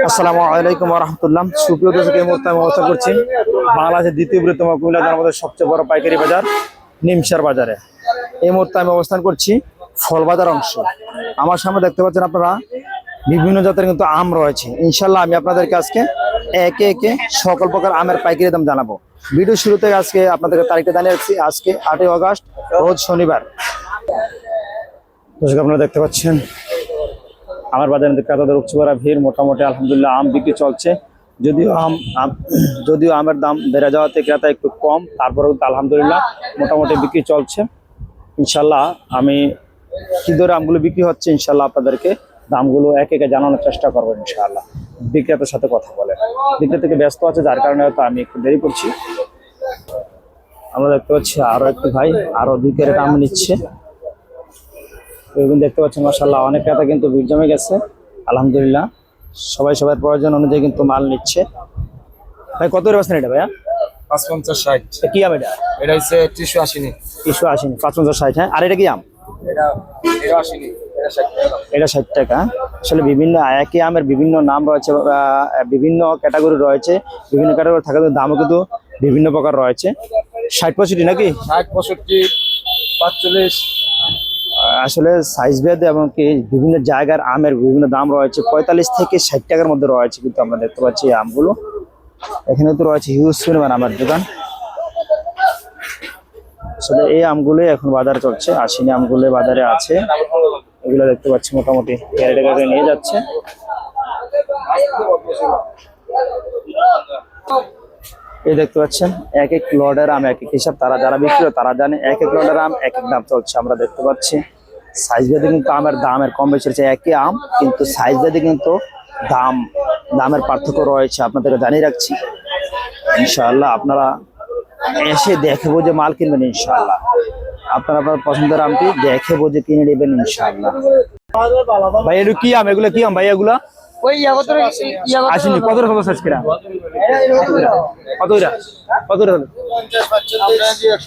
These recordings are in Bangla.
আসসালামু আলাইকুম ওয়া রাহমাতুল্লাহ। সুপ্রিয় দর্শক, এই মুহূর্তে আমি অবস্থান করছি বাংলাদেশের দ্বিতীয় বৃহত্তম কুমিল্লা জেলার মধ্যে সবচেয়ে বড় পাইকারি বাজার নিমসার বাজারে। এই মুহূর্তে আমি অবস্থান করছি ফল বাজার অংশ। আমার সামনে দেখতে পাচ্ছেন আপনারা বিভিন্ন জাতের কিন্তু আম রয়েছে। ইনশাল্লাহ আমি আপনাদেরকে আজকে একে একে সকল প্রকার আমের পাইকারি দাম জানাবো। ভিডিও শুরু থেকে আজকে আপনাদেরকে তারিখটা জানিয়ে রাখছি, আজকে 8ই আগস্ট, রোজ শনিবার। দর্শক, আপনারা দেখতে পাচ্ছেন আমার বাজারে ক্রেতাদের উপচে পড়া ভিড়। মোটামুটি আলহামদুলিল্লাহ আম বিক্রি চলছে। যদিও আমের দাম বেড়ে যাওয়াতে ক্রেতা একটু কম, তারপরেও আলহামদুলিল্লাহ মোটামুটি বিক্রি চলছে। ইনশাল্লাহ আমি কি দরে আমগুলো বিক্রি হচ্ছে ইনশাল্লাহ আপনাদেরকে দামগুলো একে একে জানানোর চেষ্টা করবো। ইনশাআল্লাহ বিক্রেতার সাথে কথা বলে, বিক্রেতা থেকে ব্যস্ত আছে, যার কারণে হয়তো আমি একটু দেরি করছি। আমরা দেখতে পাচ্ছি আরো একটু ভাই আরো 2 ক্যারেট আম নিচ্ছে। দেখতে পাচ্ছেন মাশাআল্লাহ অনেক ক্রেতা কিন্তু ভিড় জমে গেছে। আলহামদুলিল্লাহ সবাই সবার প্রয়োজন অনুযায়ী কিন্তু মাল নিচ্ছে। ভাই কত করে পাচ্ছেন এটা ভাইয়া? ৫৫ ৬০। কি আম এটা? এটা হচ্ছে ৩৮০ নি। ৩৮০ নি, ৫৫ ৬০। হ্যাঁ, আর এটা কি আম? এটা ৮০ নি, এটা ৬০ টাকা। এটা ৬০ টাকা। আসলে বিভিন্ন একই আমের বিভিন্ন নাম রয়েছে, বিভিন্ন ক্যাটাগরি রয়েছে। বিভিন্ন ক্যাটাগরি থাকার দামও কিন্তু বিভিন্ন প্রকার রয়েছে। ৬০ ৬৫ নাকি? ৬০ ৬৫ ৪৫। আসলে সাইজ ভেদ এবং কি বিভিন্ন জায়গার আমের বিভিন্ন দাম রয়েছে। ৪৫ থেকে ৬০ টাকার মধ্যে রয়েছে কিন্তু আমরা দেখতে পাচ্ছি এই আমগুলো। এখানে তো রয়েছে হিউজ পরিমাণ আমের দোকান। আসলে এই আমগুলো এখন বাজারে চলছে, আশিনি আমগুলো বাজারে আছে। এগুলো দেখতে পাচ্ছি মোটামুটি ক্যারেটে ক্যারেটে নিয়ে যাচ্ছে। এই দেখতে পাচ্ছেন এক এক লটের আম এক এক হিসাব, তারা যারা বিক্রি করে তারা জানে এক এক লটের আম এক এক দাম চলছে। আমরা দেখতে পাচ্ছি সাইজ ভেদে কিন্তু দামের কম বেশি রয়েছে। একই আম কিন্তু সাইজ ভেদে কিন্তু দামের পার্থক্য রয়েছে, আপনাদেরকে জানিয়ে রাখছি। ইনশাআল্লাহ আপনারা এসে দেখে বুঝে মাল কিনবেন। ইনশাআল্লাহ আপনার পছন্দের আমটি দেখে বুঝে কিনে নেবেন ইনশাআল্লাহ। ভাই এগুলো কি আম? এগুলো কি আম ভাই? এগুলা আসেনি। কত রকম সাইজ কিনা? কত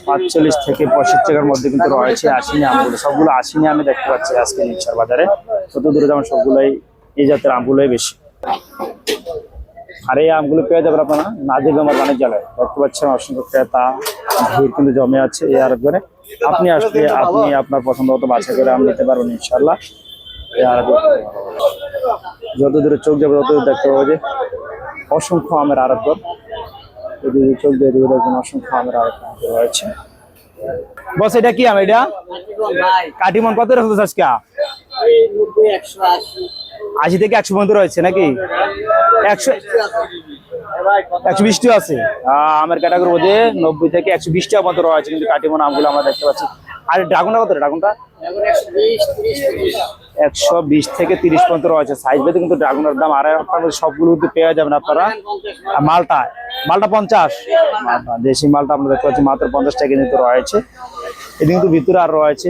৪৫ থেকে ৬৫ টাকার মধ্যে কিন্তু রয়েছে আশিনি আমগুলো। সবগুলো আশিনি আমি দেখতে পাচ্ছি আজকে নিমসার বাজারে। যত দূরে যেমন সবগুলোই এই জাতের আমগুলোই বেশি। আর এই আমগুলো পেয়ে যাবেন আপনারা নাজির আমার বাণিজ্য জায়গায়। দেখতে পাচ্ছেন অসংখ্য ক্রেতা ভিড় কিন্তু জমে আছে এই আড়ত করে। আপনি আসলে আপনি আপনার পছন্দ মতো বাছাই করে আম নিতে পারবেন ইনশাল্লাহ। যত দূরে চোখ যাবে তত দেখতে পাবো যে অসংখ্য আমের আড়ত ঘর। চোখ দিয়ে দূরে দেখবেন অসংখ্য আমের আড়ত রয়েছে। বস এটা কি আম? এটা কাটিমন কত রকম আজকে? ৮০ থেকে ১০০ পর্যন্ত রয়েছে নাকি? ১২০ টাকা আছে আমের ক্যাটাগরি বোঝে। ৯০ থেকে ১২০ টাকা মতো রয়েছে কিন্তু কাটিমন আমগুলো আমরা দেখতে পাচ্ছি। আর ড্রাগনটা কত? ড্রাগনটা ১২০ থেকে ৩০ পর্যন্ত রয়েছে সাইজ ভেদে কিন্তু ড্রাগনের দাম। আর আপনাদের সবগুলো কিন্তু পেয়ে যাবেন আপনারা। মালটা ৫০, দেশি মালটা আমরা দেখতে পাচ্ছি মাত্র ৫০ টাকা কিন্তু রয়েছে। এদিকে কিন্তু ভিতরে আর রয়েছে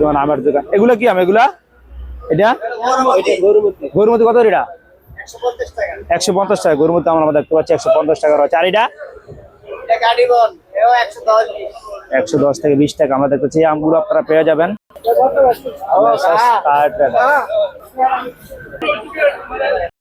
মানে আমের দোকান। এগুলো কি আম? এগুলা এটা গরুমতি কত? এটা ১৫০ টাকা। গরুমতি আমরা দেখতে পাচ্ছি ১৫০ টাকা রয়েছে। আর এটা ১১০ থেকে ২০ টাকা আমরা দেখতে পাচ্ছি। এই আমগুলো আপনারা পেয়ে যাবেন ৬০ টাকা।